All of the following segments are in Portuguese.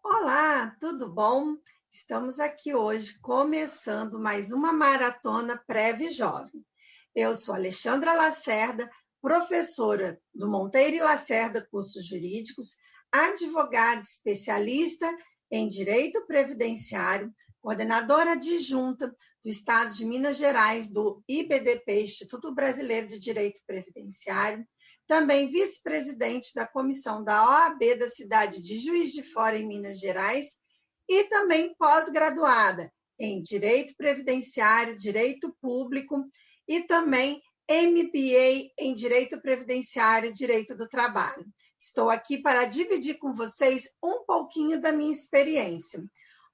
Olá, tudo bom? Estamos aqui hoje começando mais uma maratona Preve Jovem. Eu sou Alexandra Lacerda, professora do Monteiro e Lacerda Cursos Jurídicos, advogada especialista em Direito Previdenciário, coordenadora adjunta do Estado de Minas Gerais do IBDP, Instituto Brasileiro de Direito Previdenciário, também vice-presidente da comissão da OAB da cidade de Juiz de Fora, em Minas Gerais, e também pós-graduada em Direito Previdenciário, Direito Público e também MBA em Direito Previdenciário e Direito do Trabalho. Estou aqui para dividir com vocês um pouquinho da minha experiência.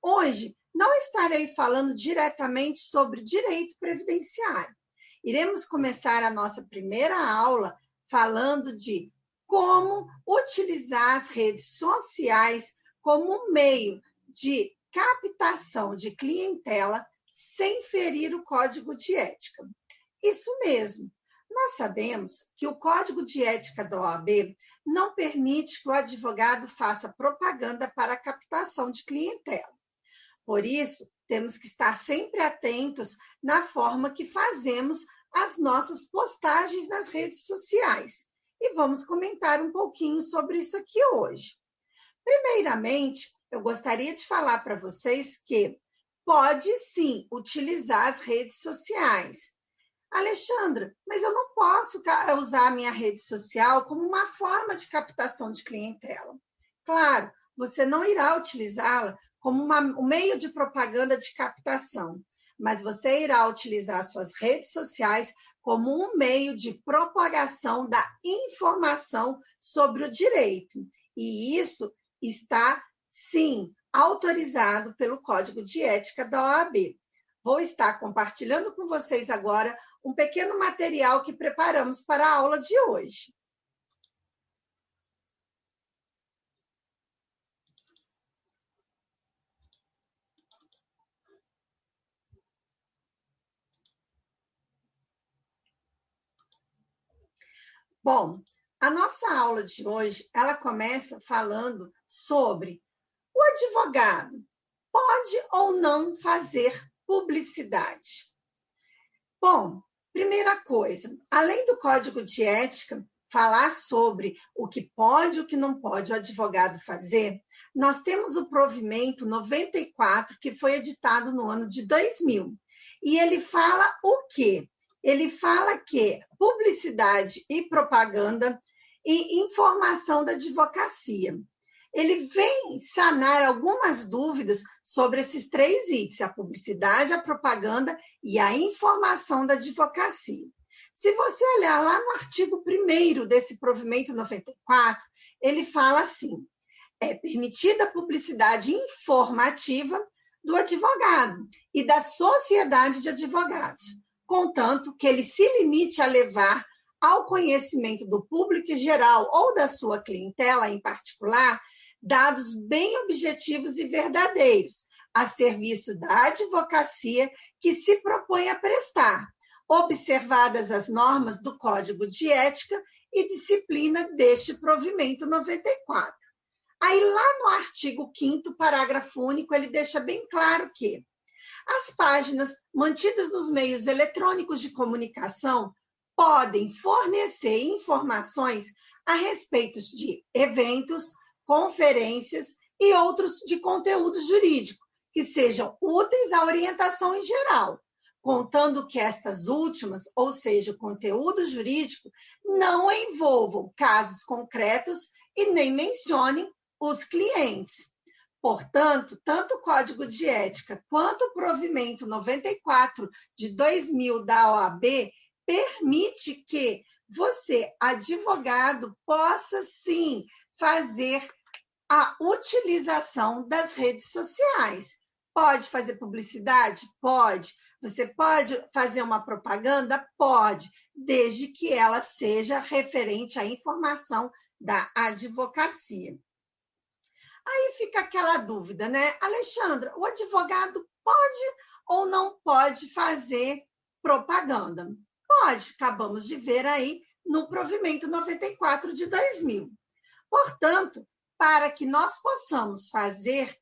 Hoje, não estarei falando diretamente sobre direito previdenciário. Iremos começar a nossa primeira aula falando de como utilizar as redes sociais como um meio de captação de clientela sem ferir o código de ética. Isso mesmo. Nós sabemos que o código de ética da OAB não permite que o advogado faça propaganda para a captação de clientela. Por isso, temos que estar sempre atentos na forma que fazemos as nossas postagens nas redes sociais. E vamos comentar um pouquinho sobre isso aqui hoje. Primeiramente, eu gostaria de falar para vocês que pode sim utilizar as redes sociais. Alexandra, mas eu não posso usar a minha rede social como uma forma de captação de clientela. Claro, você não irá utilizá-la como um meio de propaganda de captação, mas você irá utilizar suas redes sociais como um meio de propagação da informação sobre o direito. E isso está, sim, autorizado pelo Código de Ética da OAB. Vou estar compartilhando com vocês agora um pequeno material que preparamos para a aula de hoje. Bom, a nossa aula de hoje, ela começa falando sobre o advogado pode ou não fazer publicidade. Bom, primeira coisa, além do Código de Ética falar sobre o que pode e o que não pode o advogado fazer, nós temos o provimento 94, que foi editado no ano de 2000. E ele fala o quê? Ele fala que publicidade e propaganda e informação da advocacia. Ele vem sanar algumas dúvidas sobre esses três itens, a publicidade, a propaganda e a informação da advocacia. Se você olhar lá no artigo 1º desse provimento 94, ele fala assim: é permitida a publicidade informativa do advogado e da sociedade de advogados, contanto que ele se limite a levar ao conhecimento do público em geral ou da sua clientela em particular dados bem objetivos e verdadeiros, a serviço da advocacia que se propõe a prestar, observadas as normas do Código de Ética e Disciplina deste provimento 94. Aí, lá no artigo 5º, parágrafo único, ele deixa bem claro que as páginas mantidas nos meios eletrônicos de comunicação podem fornecer informações a respeito de eventos, conferências e outros de conteúdo jurídico, que sejam úteis à orientação em geral, contando que estas últimas, ou seja, o conteúdo jurídico, não envolvam casos concretos e nem mencionem os clientes. Portanto, tanto o Código de Ética quanto o provimento 94 de 2000 da OAB permite que você, advogado, possa sim fazer a utilização das redes sociais. Pode fazer publicidade? Pode. Você pode fazer uma propaganda? Pode, desde que ela seja referente à informação da advocacia. Aí fica aquela dúvida, né? Alexandra, o advogado pode ou não pode fazer propaganda? Pode, acabamos de ver aí no provimento 94 de 2000. Portanto, para que nós possamos fazer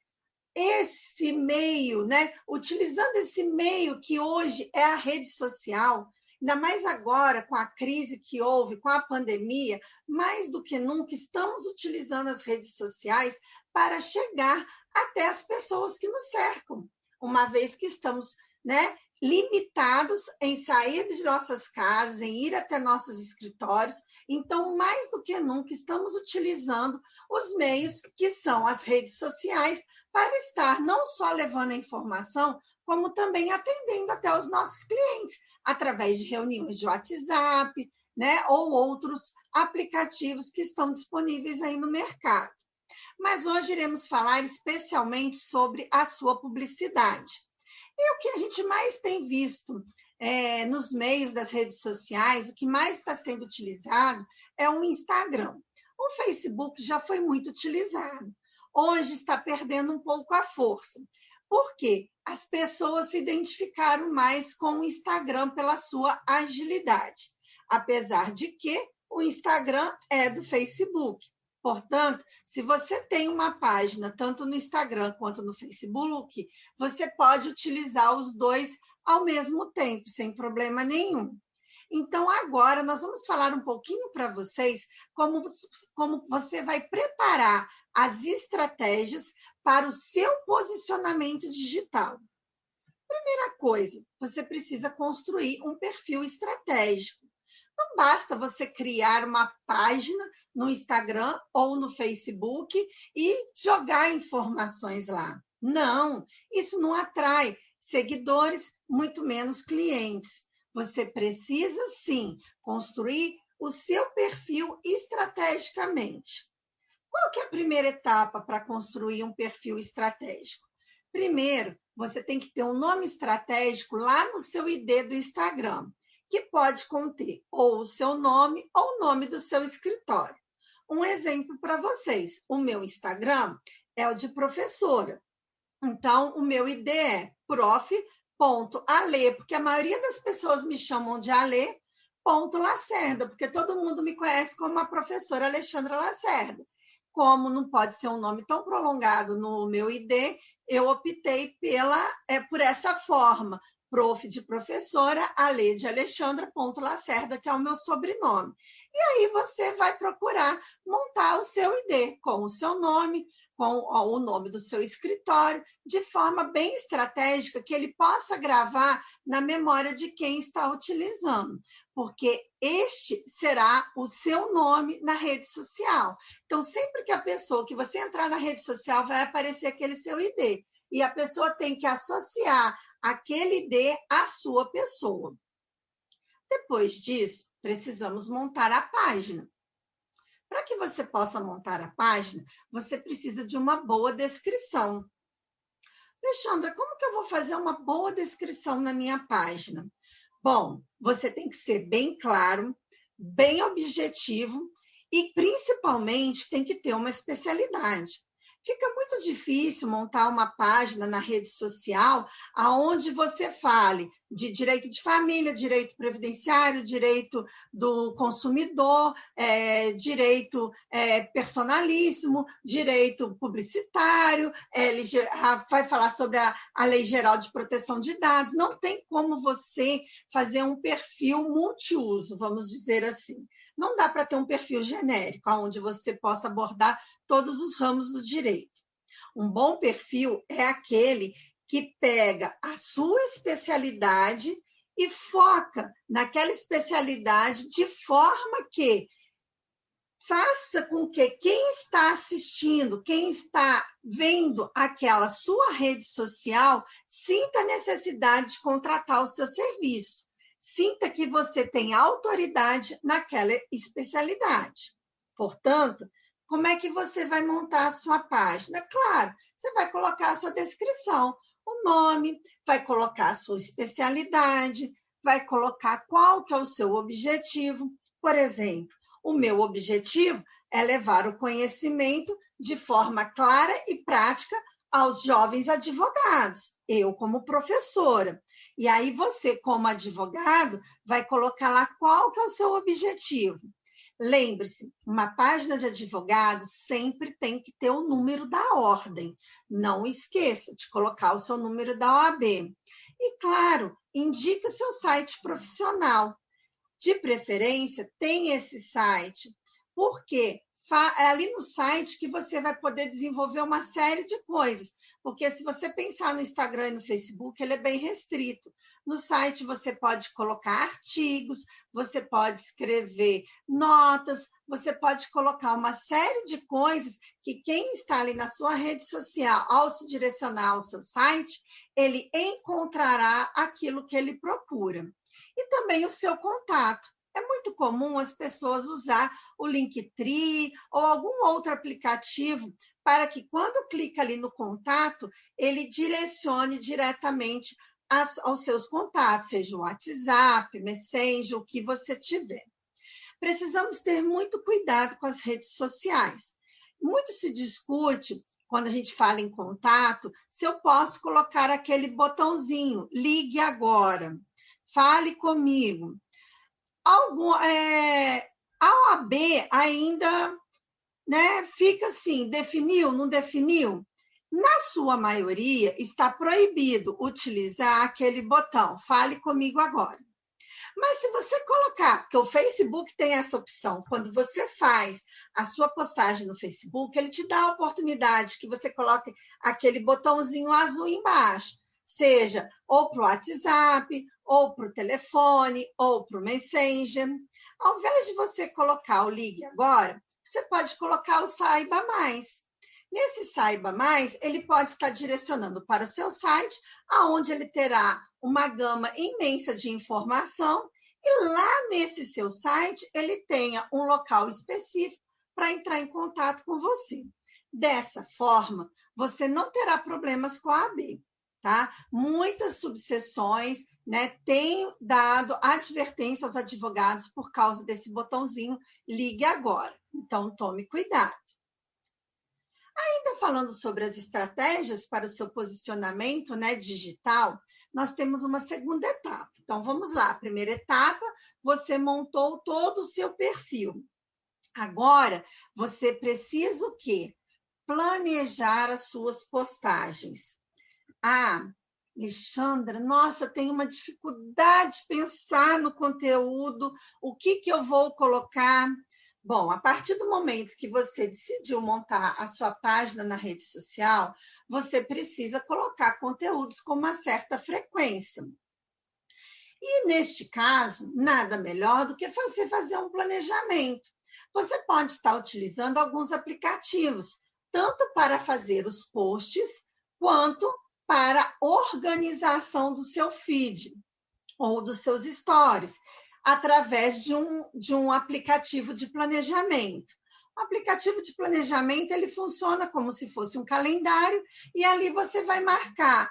esse meio, né? Utilizando esse meio que hoje é a rede social, ainda mais agora com a crise que houve, com a pandemia, mais do que nunca estamos utilizando as redes sociais para chegar até as pessoas que nos cercam, uma vez que estamos, né, limitados em sair de nossas casas, em ir até nossos escritórios. Então, mais do que nunca, estamos utilizando os meios que são as redes sociais para estar não só levando a informação, como também atendendo até os nossos clientes, através de reuniões de WhatsApp, né, ou outros aplicativos que estão disponíveis aí no mercado. Mas hoje iremos falar especialmente sobre a sua publicidade. E o que a gente mais tem visto nos meios das redes sociais, o que mais está sendo utilizado é o Instagram. O Facebook já foi muito utilizado. Hoje está perdendo um pouco a força. Por quê? As pessoas se identificaram mais com o Instagram pela sua agilidade. Apesar de que o Instagram é do Facebook. Portanto, se você tem uma página, tanto no Instagram quanto no Facebook, você pode utilizar os dois ao mesmo tempo, sem problema nenhum. Então, agora, nós vamos falar um pouquinho para vocês como você vai preparar as estratégias para o seu posicionamento digital. Primeira coisa, você precisa construir um perfil estratégico. Não basta você criar uma página no Instagram ou no Facebook e jogar informações lá. Não, isso não atrai seguidores, muito menos clientes. Você precisa, sim, construir o seu perfil estrategicamente. Qual que é a primeira etapa para construir um perfil estratégico? Primeiro, você tem que ter um nome estratégico lá no seu ID do Instagram, que pode conter ou o seu nome ou o nome do seu escritório. Um exemplo para vocês, o meu Instagram é o de professora. Então, o meu ID é prof.ale, porque a maioria das pessoas me chamam de Ale.Lacerda, porque todo mundo me conhece como a professora Alexandra Lacerda. Como não pode ser um nome tão prolongado no meu ID, eu optei por essa forma, prof de professora, Ale de Alexandra.Lacerda, que é o meu sobrenome. E aí você vai procurar montar o seu ID com o seu nome, com o nome do seu escritório, de forma bem estratégica, que ele possa gravar na memória de quem está utilizando, porque este será o seu nome na rede social. Então, sempre que você entrar na rede social, vai aparecer aquele seu ID, e a pessoa tem que associar aquele ID à sua pessoa. Depois disso, precisamos montar a página. Para que você possa montar a página, você precisa de uma boa descrição. Alexandra, como que eu vou fazer uma boa descrição na minha página? Bom, você tem que ser bem claro, bem objetivo e, principalmente, tem que ter uma especialidade. Fica muito difícil montar uma página na rede social onde você fale de direito de família, direito previdenciário, direito do consumidor, direito personalíssimo, direito publicitário, vai falar sobre a Lei Geral de Proteção de Dados. Não tem como você fazer um perfil multiuso, vamos dizer assim. Não dá para ter um perfil genérico, onde você possa abordar todos os ramos do direito. Um bom perfil é aquele que pega a sua especialidade e foca naquela especialidade de forma que faça com que quem está assistindo, quem está vendo aquela sua rede social, sinta a necessidade de contratar o seu serviço. Sinta que você tem autoridade naquela especialidade. Portanto, como é que você vai montar a sua página? Claro, você vai colocar a sua descrição, o nome, vai colocar a sua especialidade, vai colocar qual que é o seu objetivo. Por exemplo, o meu objetivo é levar o conhecimento de forma clara e prática aos jovens advogados, eu como professora. E aí você, como advogado, vai colocar lá qual que é o seu objetivo. Lembre-se, uma página de advogado sempre tem que ter o número da ordem. Não esqueça de colocar o seu número da OAB. E, claro, indique o seu site profissional. De preferência, tem esse site, porque é ali no site que você vai poder desenvolver uma série de coisas. Porque se você pensar no Instagram e no Facebook, ele é bem restrito. No site você pode colocar artigos, você pode escrever notas, você pode colocar uma série de coisas que quem está ali na sua rede social, ao se direcionar ao seu site, ele encontrará aquilo que ele procura. E também o seu contato. É muito comum as pessoas usar o Linktree ou algum outro aplicativo para que, quando clica ali no contato, ele direcione diretamente aos seus contatos, seja o WhatsApp, Messenger, o que você tiver. Precisamos ter muito cuidado com as redes sociais. Muito se discute, quando a gente fala em contato, se eu posso colocar aquele botãozinho, ligue agora, fale comigo. A OAB ainda fica assim, definiu, não definiu? Na sua maioria, está proibido utilizar aquele botão, fale comigo agora. Mas se você colocar, porque o Facebook tem essa opção, quando você faz a sua postagem no Facebook, ele te dá a oportunidade que você coloque aquele botãozinho azul embaixo, seja ou para o WhatsApp, ou para o telefone, ou para o Messenger. Ao invés de você colocar o Ligue Agora, você pode colocar o Saiba Mais. Nesse Saiba Mais, ele pode estar direcionando para o seu site, onde ele terá uma gama imensa de informação, e lá nesse seu site, ele tenha um local específico para entrar em contato com você. Dessa forma, você não terá problemas com a AB, tá? Muitas subseções têm dado advertência aos advogados por causa desse botãozinho Ligue Agora. Então, tome cuidado. Ainda falando sobre as estratégias para o seu posicionamento digital, nós temos uma segunda etapa. Então, vamos lá. A primeira etapa, você montou todo o seu perfil. Agora, você precisa o quê? Planejar as suas postagens. Alexandra, nossa, tenho uma dificuldade de pensar no conteúdo, o que eu vou colocar? Bom, a partir do momento que você decidiu montar a sua página na rede social, você precisa colocar conteúdos com uma certa frequência. E, neste caso, nada melhor do que você fazer um planejamento. Você pode estar utilizando alguns aplicativos, tanto para fazer os posts, quanto para a organização do seu feed ou dos seus stories, através de um aplicativo de planejamento. O aplicativo de planejamento, ele funciona como se fosse um calendário, e ali você vai marcar,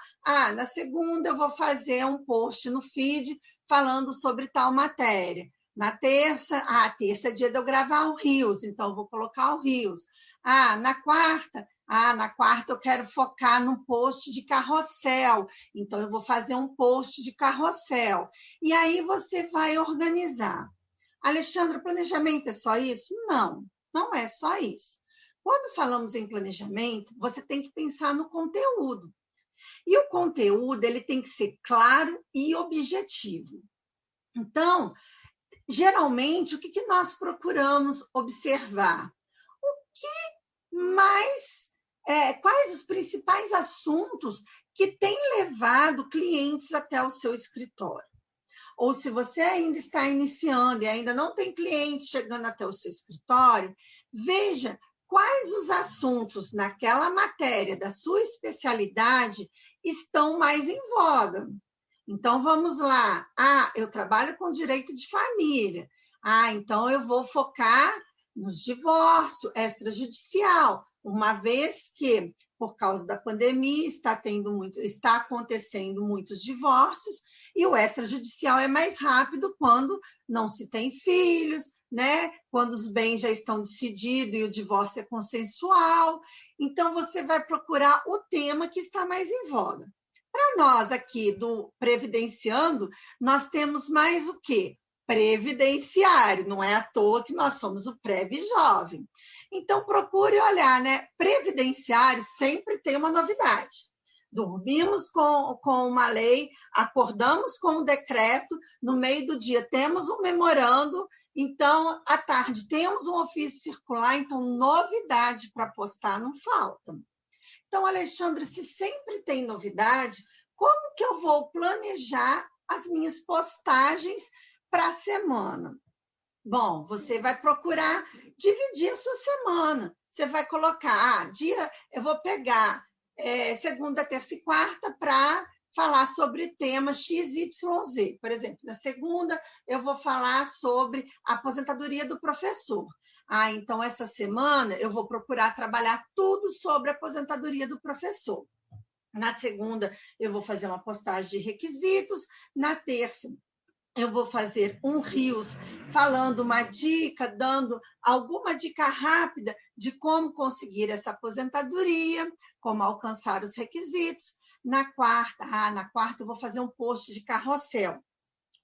na segunda eu vou fazer um post no feed falando sobre tal matéria. Na terça, terça é dia de eu gravar o Reels, então eu vou colocar o Reels. Na quarta eu quero focar num post de carrossel, então eu vou fazer um post de carrossel. E aí você vai organizar. Alexandra, planejamento é só isso? Não, não é só isso. Quando falamos em planejamento, você tem que pensar no conteúdo. E o conteúdo, ele tem que ser claro e objetivo. Então, geralmente, o que nós procuramos observar? Quais os principais assuntos que têm levado clientes até o seu escritório? Ou se você ainda está iniciando e ainda não tem clientes chegando até o seu escritório, veja quais os assuntos naquela matéria da sua especialidade estão mais em voga. Então, vamos lá. Eu trabalho com direito de família. Então eu vou focar nos divórcios, extrajudicial, uma vez que, por causa da pandemia, está acontecendo muitos divórcios, e o extrajudicial é mais rápido quando não se tem filhos, quando os bens já estão decididos e o divórcio é consensual. Então, você vai procurar o tema que está mais em voga. Para nós aqui do Previdenciando, nós temos mais o quê? previdenciário, não é à toa que nós somos o Prev-Jovem. Então, procure olhar, né? Previdenciário sempre tem uma novidade. Dormimos com uma lei, acordamos com um decreto, no meio do dia temos um memorando, então, à tarde temos um ofício circular, então novidade para postar não falta. Então, Alexandre, se sempre tem novidade, como que eu vou planejar as minhas postagens para a semana? Bom, você vai procurar dividir a sua semana. Você vai colocar, eu vou pegar segunda, terça e quarta para falar sobre tema XYZ. Por exemplo, na segunda eu vou falar sobre a aposentadoria do professor. Então essa semana eu vou procurar trabalhar tudo sobre a aposentadoria do professor. Na segunda eu vou fazer uma postagem de requisitos. Na terça eu vou fazer um Reels falando uma dica, dando alguma dica rápida de como conseguir essa aposentadoria, como alcançar os requisitos. Na quarta eu vou fazer um post de carrossel,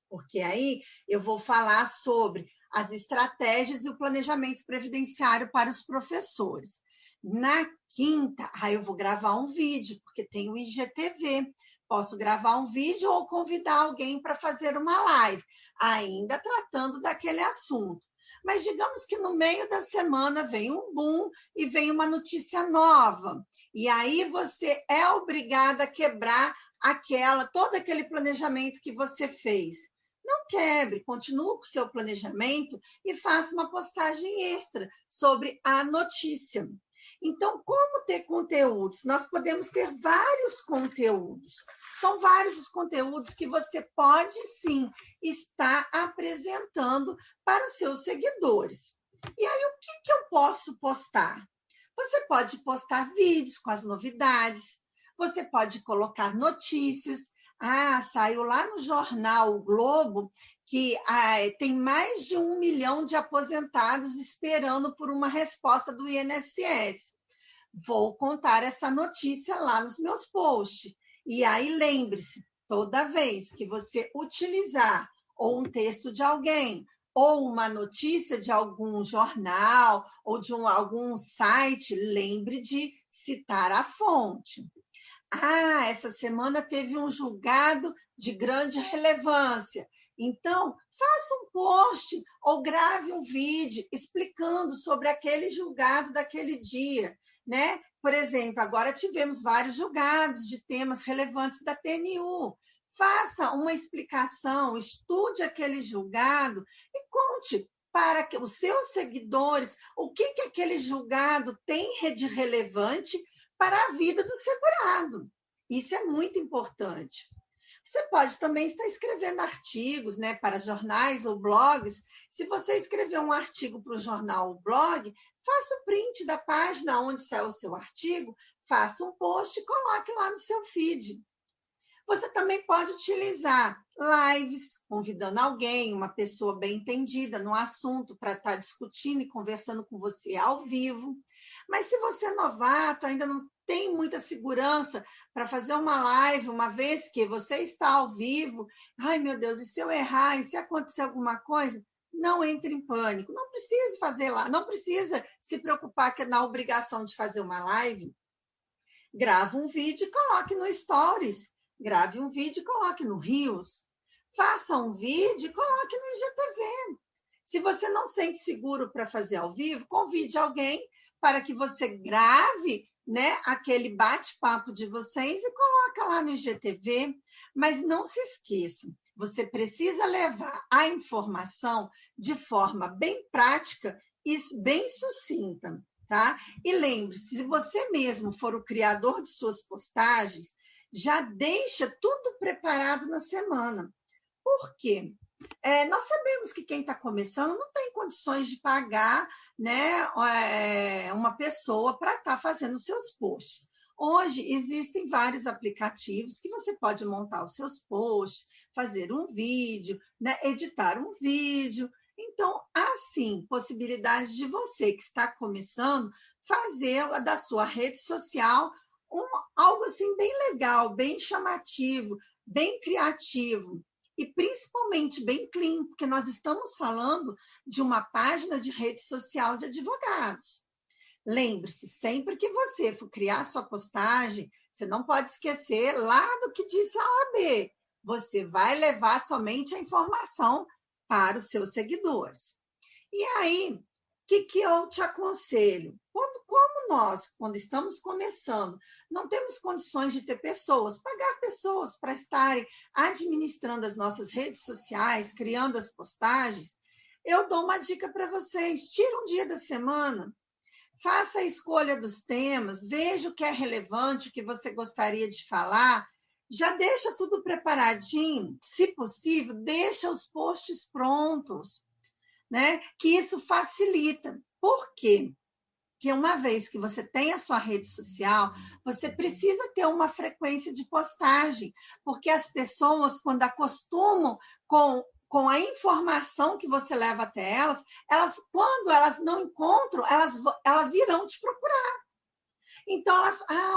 porque aí eu vou falar sobre as estratégias e o planejamento previdenciário para os professores. Na quinta, eu vou gravar um vídeo, porque tem o IGTV. Posso gravar um vídeo ou convidar alguém para fazer uma live, ainda tratando daquele assunto. Mas digamos que no meio da semana vem um boom e vem uma notícia nova. E aí você é obrigada a quebrar todo aquele planejamento que você fez. Não quebre, continue com o seu planejamento e faça uma postagem extra sobre a notícia. Então, como ter conteúdos? Nós podemos ter vários conteúdos. São vários os conteúdos que você pode, sim, estar apresentando para os seus seguidores. E aí, o que eu posso postar? Você pode postar vídeos com as novidades, você pode colocar notícias. Saiu lá no jornal O Globo que tem mais de 1 milhão de aposentados esperando por uma resposta do INSS. Vou contar essa notícia lá nos meus posts. E aí, lembre-se, toda vez que você utilizar ou um texto de alguém, ou uma notícia de algum jornal, ou de algum site, lembre de citar a fonte. Essa semana teve um julgado de grande relevância. Então, faça um post ou grave um vídeo explicando sobre aquele julgado daquele dia, né? Por exemplo, agora tivemos vários julgados de temas relevantes da TNU. Faça uma explicação, estude aquele julgado e conte para os seus seguidores o que aquele julgado tem de relevante para a vida do segurado. Isso é muito importante. Você pode também estar escrevendo artigos, né, para jornais ou blogs. Se você escrever um artigo para o jornal ou blog, faça o print da página onde saiu o seu artigo, faça um post e coloque lá no seu feed. Você também pode utilizar lives, convidando alguém, uma pessoa bem entendida no assunto, para estar discutindo e conversando com você ao vivo. Mas se você é novato, ainda não tem muita segurança para fazer uma live, uma vez que você está ao vivo, ai meu Deus, e se eu errar, e se acontecer alguma coisa? Não entre em pânico, não precisa fazer lá, não precisa se preocupar que é na obrigação de fazer uma live. Grava um vídeo e coloque no Stories. Grave um vídeo e coloque no Reels. Faça um vídeo e coloque no IGTV. Se você não sente seguro para fazer ao vivo, convide alguém para que você grave, né, aquele bate-papo de vocês e coloca lá no IGTV. Mas não se esqueça, você precisa levar a informação de forma bem prática e bem sucinta, tá? E lembre-se, se você mesmo for o criador de suas postagens, já deixa tudo preparado na semana. Por quê? Nós sabemos que quem está começando não tem condições de pagar, né, uma pessoa para estar fazendo os seus posts. Hoje existem vários aplicativos que você pode montar os seus posts, fazer um vídeo, né, editar um vídeo. Então, há sim possibilidades de você que está começando fazer da sua rede social algo assim bem legal, bem chamativo, bem criativo. e principalmente bem clean, porque nós estamos falando de uma página de rede social de advogados. Lembre-se, sempre que você for criar sua postagem, você não pode esquecer lá do que disse a OAB. Você vai levar somente a informação para os seus seguidores. E aí, o que eu te aconselho? Como nós, quando estamos começando, não temos condições de ter pessoas, pagar pessoas para estarem administrando as nossas redes sociais, criando as postagens, eu dou uma dica para vocês. Tira um dia da semana, faça a escolha dos temas, veja o que é relevante, o que você gostaria de falar, já deixa tudo preparadinho, se possível, deixa os posts prontos, né? Que isso facilita. Por quê? Porque uma vez que você tem a sua rede social, você precisa ter uma frequência de postagem, porque as pessoas, quando acostumam com a informação que você leva até elas, quando elas não encontram, elas irão te procurar. Então,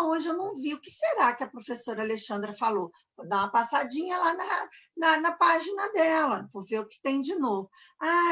hoje eu não vi, o que será que a professora Alexandra falou? Vou dar uma passadinha lá na página dela, vou ver o que tem de novo.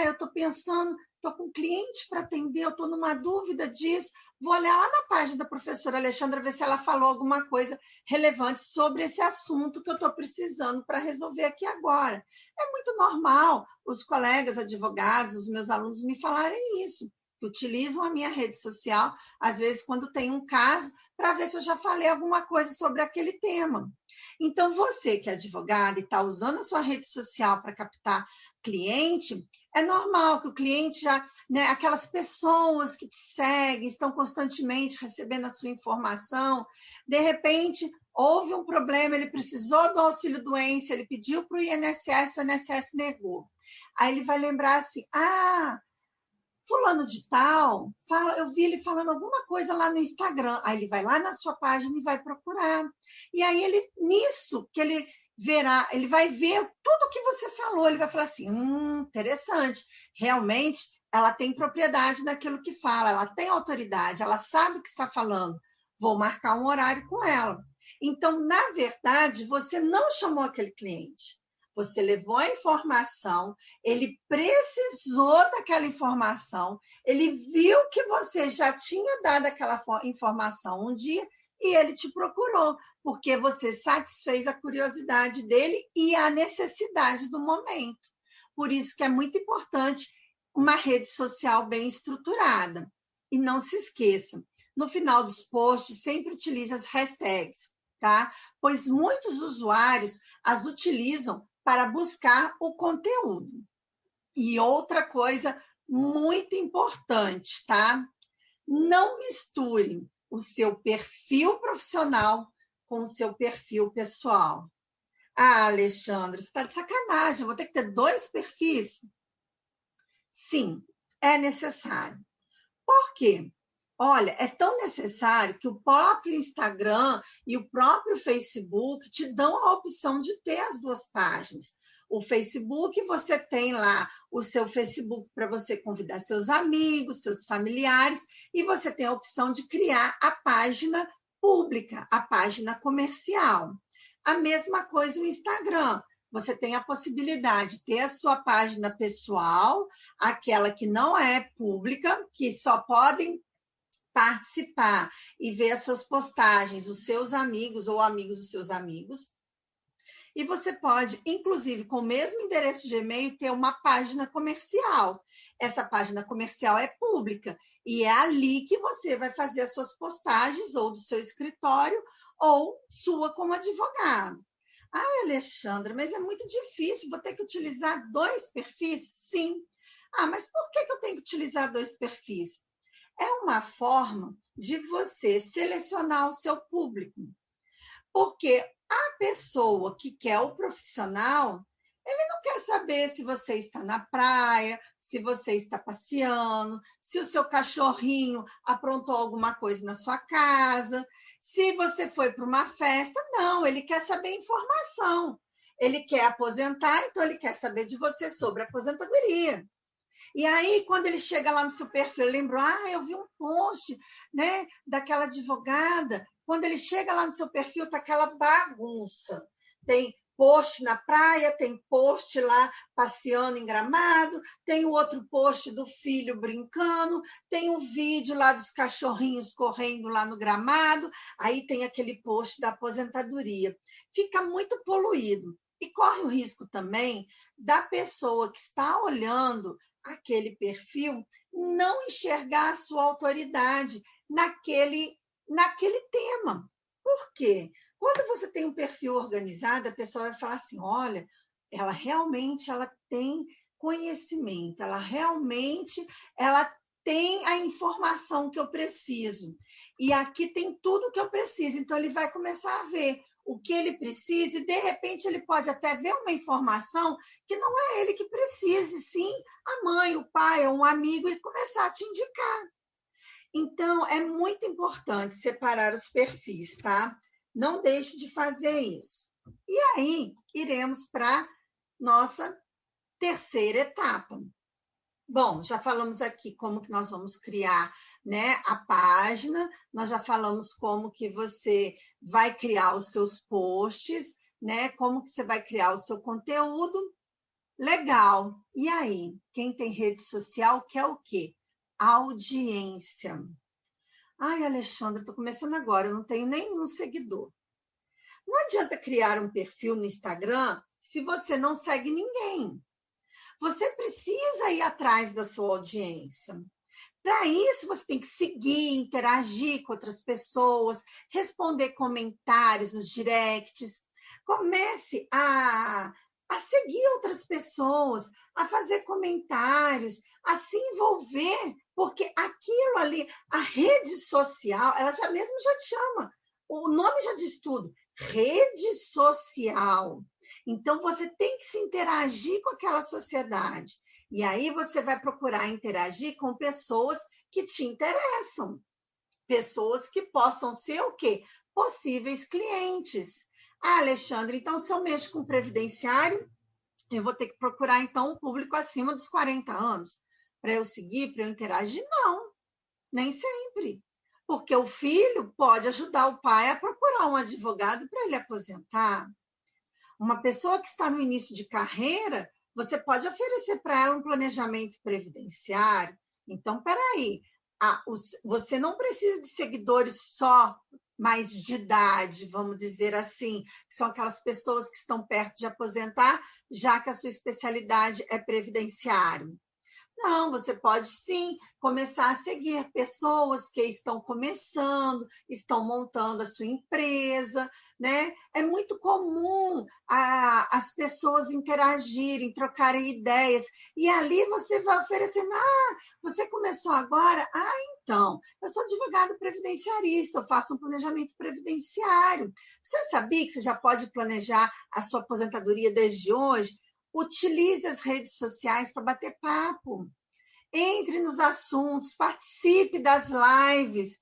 Eu estou pensando, estou com um cliente para atender, eu estou numa dúvida disso, vou olhar lá na página da professora Alexandra, ver se ela falou alguma coisa relevante sobre esse assunto que eu estou precisando para resolver aqui agora. É muito normal os colegas advogados, os meus alunos me falarem isso, que utilizam a minha rede social, às vezes, quando tem um caso, para ver se eu já falei alguma coisa sobre aquele tema. Então, você que é advogado e está usando a sua rede social para captar cliente, é normal que o cliente já, né, aquelas pessoas que te seguem, estão constantemente recebendo a sua informação, de repente, houve um problema, ele precisou do auxílio-doença, ele pediu para o INSS negou. Aí ele vai lembrar assim, fulano de tal, eu vi ele falando alguma coisa lá no Instagram. Aí ele vai lá na sua página e vai procurar. E aí nisso que ele verá, ele vai ver tudo que você falou, ele vai falar assim, interessante, realmente ela tem propriedade naquilo que fala, ela tem autoridade, ela sabe o que está falando, vou marcar um horário com ela. Então, na verdade, você não chamou aquele cliente. Você levou a informação, ele precisou daquela informação, ele viu que você já tinha dado aquela informação um dia e ele te procurou, porque você satisfez a curiosidade dele e a necessidade do momento. Por isso que é muito importante uma rede social bem estruturada. E não se esqueça, no final dos posts, sempre utilize as hashtags, tá? Pois muitos usuários as utilizam para buscar o conteúdo. E outra coisa muito importante, tá? Não misture o seu perfil profissional com o seu perfil pessoal. Alexandre, você está de sacanagem, eu vou ter que ter 2 perfis? Sim, é necessário. Por quê? Olha, é tão necessário que o próprio Instagram e o próprio Facebook te dão a opção de ter as 2 páginas. O Facebook, você tem lá o seu Facebook para você convidar seus amigos, seus familiares, e você tem a opção de criar a página pública, a página comercial. A mesma coisa o Instagram. Você tem a possibilidade de ter a sua página pessoal, aquela que não é pública, que só podem participar e ver as suas postagens, os seus amigos ou amigos dos seus amigos. E você pode, inclusive, com o mesmo endereço de e-mail, ter uma página comercial. Essa página comercial é pública e é ali que você vai fazer as suas postagens ou do seu escritório ou sua como advogado. Alexandra, mas é muito difícil, vou ter que utilizar 2 perfis? Sim. Mas por que eu tenho que utilizar 2 perfis? É uma forma de você selecionar o seu público. Porque a pessoa que quer o profissional, ele não quer saber se você está na praia, se você está passeando, se o seu cachorrinho aprontou alguma coisa na sua casa, se você foi para uma festa. Não, ele quer saber informação. Ele quer aposentar, então ele quer saber de você sobre a aposentadoria. E aí, quando ele chega lá no seu perfil, ele lembra, eu vi um post, né, daquela advogada. Quando ele chega lá no seu perfil, tá aquela bagunça. Tem post na praia, tem post lá passeando em Gramado, tem o outro post do filho brincando, tem um vídeo lá dos cachorrinhos correndo lá no gramado, aí tem aquele post da aposentadoria. Fica muito poluído e corre o risco também da pessoa que está olhando aquele perfil não enxergar a sua autoridade naquele tema. Por quê? Quando você tem um perfil organizado, a pessoa vai falar assim, olha, ela realmente tem conhecimento, ela tem a informação que eu preciso. E aqui tem tudo que eu preciso. Então, ele vai começar a ver o que ele precisa e, de repente, ele pode até ver uma informação que não é ele que precise, sim a mãe, o pai, um amigo, e começar a te indicar. Então, é muito importante separar os perfis, tá? Não deixe de fazer isso. E aí, iremos para nossa terceira etapa. Bom, já falamos aqui como que nós vamos criar, né, a página, nós já falamos como que você vai criar os seus posts, né, como que você vai criar o seu conteúdo. Legal. E aí, quem tem rede social quer o quê? Audiência. Ai, Alexandra, estou começando agora, eu não tenho nenhum seguidor. Não adianta criar um perfil no Instagram se você não segue ninguém. Você precisa ir atrás da sua audiência. Para isso, você tem que seguir, interagir com outras pessoas, responder comentários nos directs. Comece a seguir outras pessoas, a fazer comentários, a se envolver, porque aquilo ali, a rede social, ela já mesmo já te chama. O nome já diz tudo. Rede social. Então, você tem que se interagir com aquela sociedade. E aí você vai procurar interagir com pessoas que te interessam. Pessoas que possam ser o quê? Possíveis clientes. Ah, Alexandre, então se eu mexo com previdenciário, eu vou ter que procurar então um público acima dos 40 anos para eu seguir, para eu interagir? Não, nem sempre. Porque o filho pode ajudar o pai a procurar um advogado para ele aposentar. Uma pessoa que está no início de carreira, você pode oferecer para ela um planejamento previdenciário. Então, peraí, você não precisa de seguidores só mais de idade, vamos dizer assim, que são aquelas pessoas que estão perto de aposentar, já que a sua especialidade é previdenciário. Não, você pode sim começar a seguir pessoas que estão começando, estão montando a sua empresa, né? É muito comum as pessoas interagirem, trocarem ideias, e ali você vai oferecendo, você começou agora? Então, eu sou advogado previdenciarista, eu faço um planejamento previdenciário. Você sabia que você já pode planejar a sua aposentadoria desde hoje? Utilize as redes sociais para bater papo. Entre nos assuntos, participe das lives,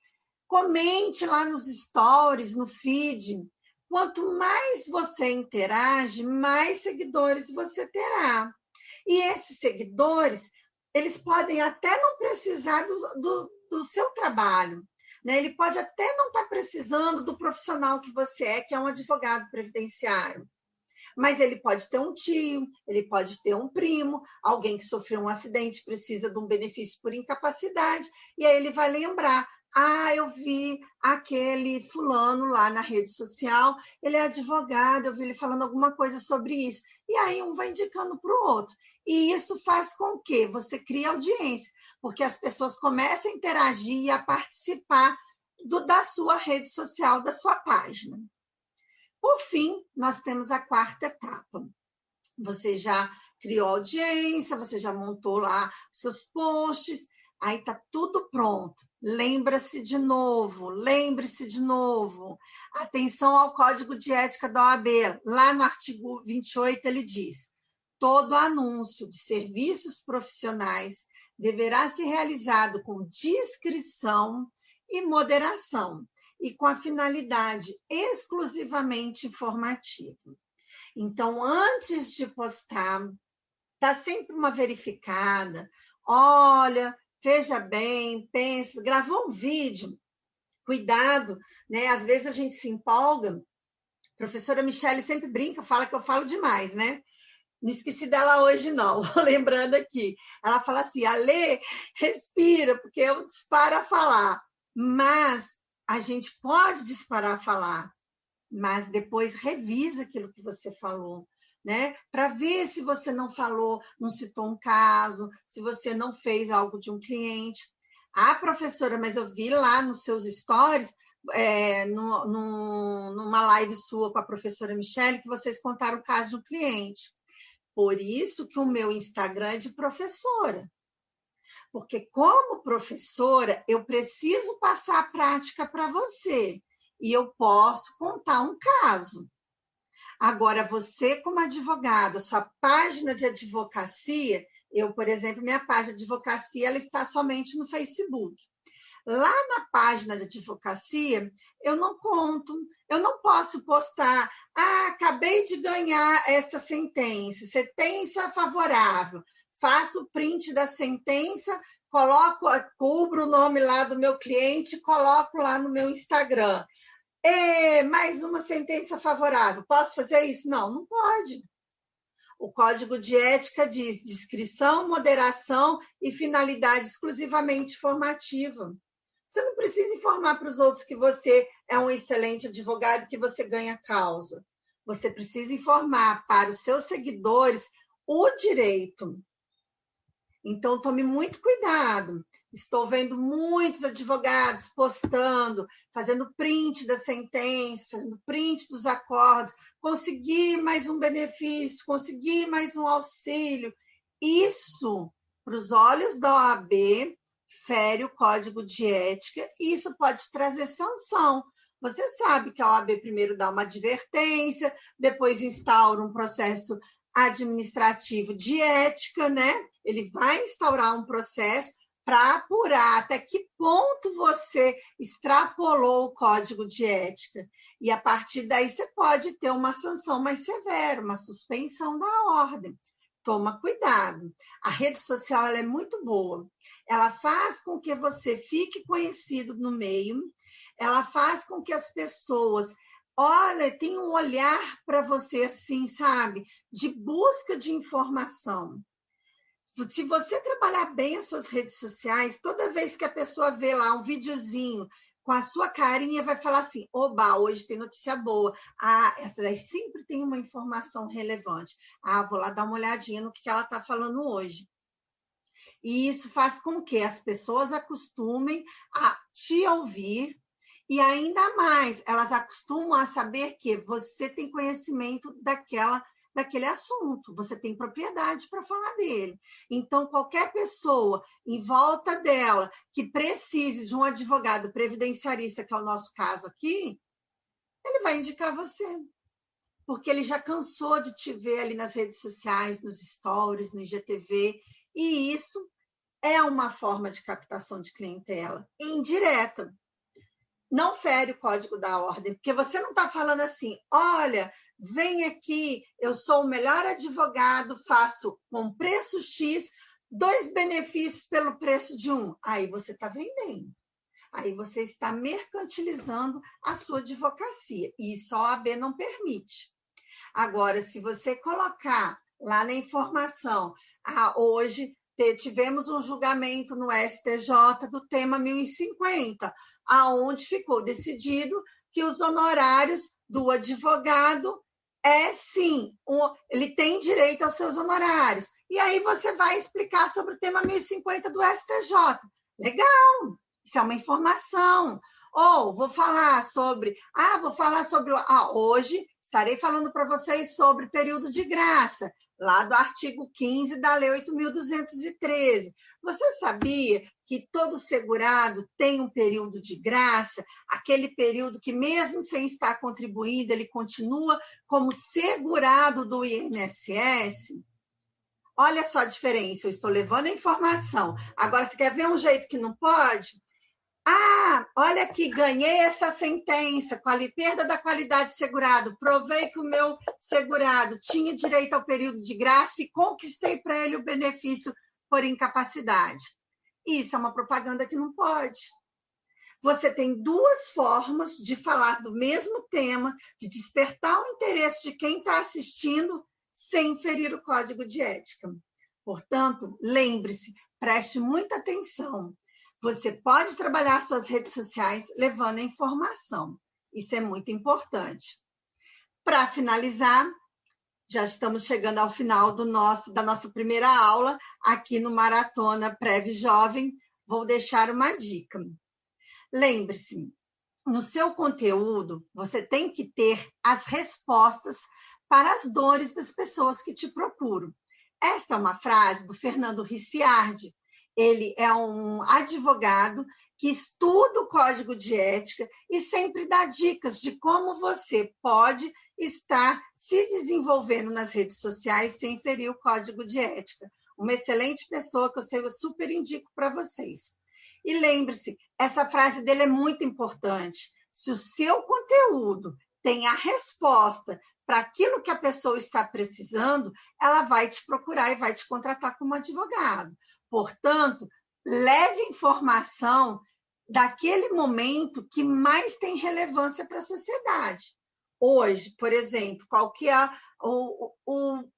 comente lá nos stories, no feed. Quanto mais você interage, mais seguidores você terá. E esses seguidores, eles podem até não precisar do seu trabalho, né? Ele pode até não estar precisando do profissional que você é, que é um advogado previdenciário. Mas ele pode ter um tio, ele pode ter um primo, alguém que sofreu um acidente, precisa de um benefício por incapacidade, e aí ele vai lembrar, eu vi aquele fulano lá na rede social, ele é advogado, eu vi ele falando alguma coisa sobre isso. E aí um vai indicando para o outro. E isso faz com que você crie audiência, porque as pessoas começam a interagir e a participar da sua rede social, da sua página. Por fim, nós temos a quarta etapa. Você já criou audiência, você já montou lá seus posts, aí está tudo pronto. Lembre-se de novo. Atenção ao Código de Ética da OAB. Lá no artigo 28, ele diz: todo anúncio de serviços profissionais deverá ser realizado com discrição e moderação, e com a finalidade exclusivamente informativa. Então, antes de postar, dá sempre uma verificada. Olha, veja bem, pense, gravou um vídeo, cuidado, né? Às vezes a gente se empolga professora Michele sempre brinca, fala que eu falo demais, né? Não esqueci dela hoje, não. Lembrando aqui. Ela fala assim, Alê, respira, porque eu disparo a falar. Mas a gente pode disparar a falar, mas depois revisa aquilo que você falou, né? Para ver se você não falou, não citou um caso, se você não fez algo de um cliente. Ah, professora, mas eu vi lá nos seus stories, numa live sua com a professora Michele, que vocês contaram o caso de um cliente. Por isso que o meu Instagram é de professora. Porque, como professora, eu preciso passar a prática para você. E eu posso contar um caso. Agora, você, como advogado, a sua página de advocacia, eu, por exemplo, minha página de advocacia, ela está somente no Facebook. Lá na página de advocacia, eu não conto, eu não posso postar, acabei de ganhar esta sentença favorável, faço o print da sentença, cubro o nome lá do meu cliente, coloco lá no meu Instagram. Mais uma sentença favorável, posso fazer isso? Não, não pode. O Código de Ética diz discrição, moderação e finalidade exclusivamente formativa. Você não precisa informar para os outros que você é um excelente advogado, que você ganha causa. Você precisa informar para os seus seguidores o direito. Então, tome muito cuidado. Estou vendo muitos advogados postando, fazendo print da sentença, fazendo print dos acordos, consegui mais um benefício, consegui mais um auxílio. Isso, para os olhos da OAB, fere o Código de Ética e isso pode trazer sanção. Você sabe que a OAB primeiro dá uma advertência, depois instaura um processo administrativo de ética, né? Ele vai instaurar um processo para apurar até que ponto você extrapolou o Código de Ética. E a partir daí você pode ter uma sanção mais severa, uma suspensão da ordem. Toma cuidado. A rede social ela é muito boa. Ela faz com que você fique conhecido no meio, ela faz com que as pessoas, olha, tenham um olhar para você assim, sabe? De busca de informação. Se você trabalhar bem as suas redes sociais, toda vez que a pessoa vê lá um videozinho com a sua carinha, vai falar assim, oba, hoje tem notícia boa. Essa daí sempre tem uma informação relevante. Vou lá dar uma olhadinha no que ela está falando hoje. E isso faz com que as pessoas acostumem a te ouvir e ainda mais, elas acostumam a saber que você tem conhecimento daquele assunto, você tem propriedade para falar dele. Então, qualquer pessoa em volta dela que precise de um advogado previdenciarista, que é o nosso caso aqui, ele vai indicar você. Porque ele já cansou de te ver ali nas redes sociais, nos stories, no IGTV, e isso é uma forma de captação de clientela indireta. Não fere o Código da Ordem, porque você não está falando assim, olha, vem aqui, eu sou o melhor advogado, faço com preço X, 2 benefícios pelo preço de 1. Aí você está vendendo. Aí você está mercantilizando a sua advocacia. E isso a OAB não permite. Agora, se você colocar lá na informação, hoje tivemos um julgamento no STJ do tema 1050, aonde ficou decidido que os honorários do advogado sim, ele tem direito aos seus honorários. E aí você vai explicar sobre o tema 1050 do STJ. Legal, isso é uma informação. Ou vou falar sobre, hoje estarei falando para vocês sobre período de graça, lá do artigo 15 da Lei 8.213. Você sabia que todo segurado tem um período de graça, aquele período que, mesmo sem estar contribuindo, ele continua como segurado do INSS? Olha só a diferença, eu estou levando a informação. Agora, você quer ver um jeito que não pode? Olha aqui, ganhei essa sentença com a perda da qualidade de segurado, provei que o meu segurado tinha direito ao período de graça e conquistei para ele o benefício por incapacidade. Isso é uma propaganda que não pode. você tem duas formas de falar do mesmo tema, de despertar o interesse de quem está assistindo, sem ferir o código de ética. Portanto, lembre-se, preste muita atenção. Você pode trabalhar suas redes sociais levando a informação. Isso é muito importante. Para finalizar, já estamos chegando ao final da nossa primeira aula aqui no Maratona Prev Jovem. Vou deixar uma dica. Lembre-se, no seu conteúdo, você tem que ter as respostas para as dores das pessoas que te procuram. Esta é uma frase do Fernando Ricciardi. Ele é um advogado que estuda o código de ética e sempre dá dicas de como você pode estar se desenvolvendo nas redes sociais sem ferir o código de ética. Uma excelente pessoa que eu super indico para vocês. E lembre-se, essa frase dele é muito importante. Se o seu conteúdo tem a resposta para aquilo que a pessoa está precisando, ela vai te procurar e vai te contratar como advogado. Portanto, leve informação daquele momento que mais tem relevância para a sociedade. Hoje, por exemplo, qual que é o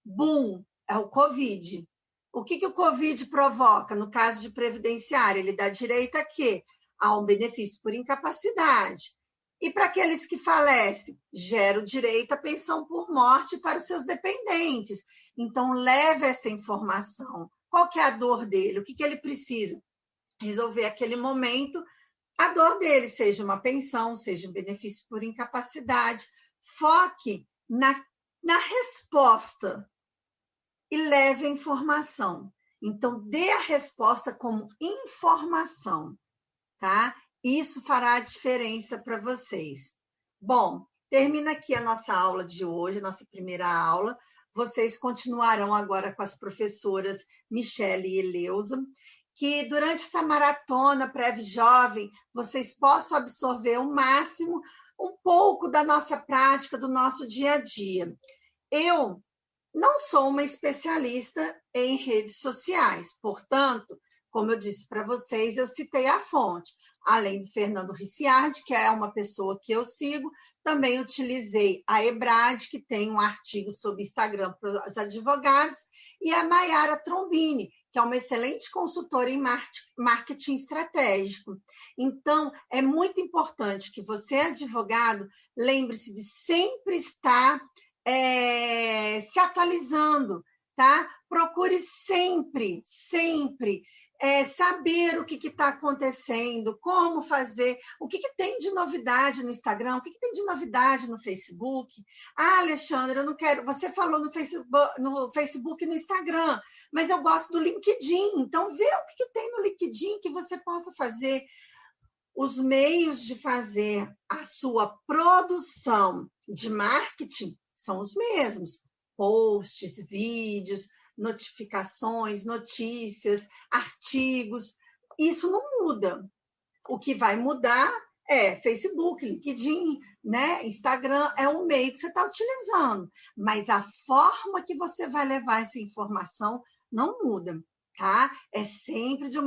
boom? É o Covid. O que o Covid provoca no caso de previdenciário? Ele dá direito a quê? A um benefício por incapacidade. E para aqueles que falecem, gera o direito à pensão por morte para os seus dependentes. Então, leve essa informação. Qual que é a dor dele? O que ele precisa? Resolver aquele momento, a dor dele, seja uma pensão, seja um benefício por incapacidade. Foque na resposta e leve a informação. Então, dê a resposta como informação, tá? Isso fará a diferença para vocês. Bom, termina aqui a nossa aula de hoje, a nossa primeira aula. Vocês continuarão agora com as professoras Michele e Eleusa, que durante essa maratona Prev Jovem, vocês possam absorver o máximo, um pouco da nossa prática, do nosso dia a dia. Eu não sou uma especialista em redes sociais, portanto, como eu disse para vocês, eu citei a fonte. Além do Fernando Ricciardi, que é uma pessoa que eu sigo, também utilizei a Ebrad, que tem um artigo sobre Instagram para os advogados, e a Mayara Trombini, que é uma excelente consultora em marketing estratégico. Então, é muito importante que você, advogado, lembre-se de sempre estar se atualizando, tá? Procure sempre saber o que está acontecendo, como fazer, o que tem de novidade no Instagram, o que tem de novidade no Facebook. Ah, Alexandre, eu não quero... Você falou no Facebook e no Instagram, mas eu gosto do LinkedIn. Então, vê o que tem no LinkedIn que você possa fazer. Os meios de fazer a sua produção de marketing são os mesmos. Posts, vídeos, notificações, notícias, artigos. Isso não muda. O que vai mudar é Facebook, LinkedIn, né? Instagram é um meio que você está utilizando, mas a forma que você vai levar essa informação não muda, tá? É sempre de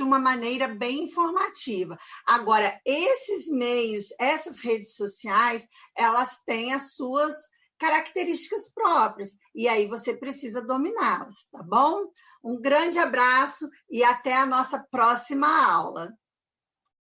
uma maneira bem informativa. Agora, esses meios, essas redes sociais, elas têm as suas características próprias, e aí você precisa dominá-las, tá bom? Um grande abraço e até a nossa próxima aula.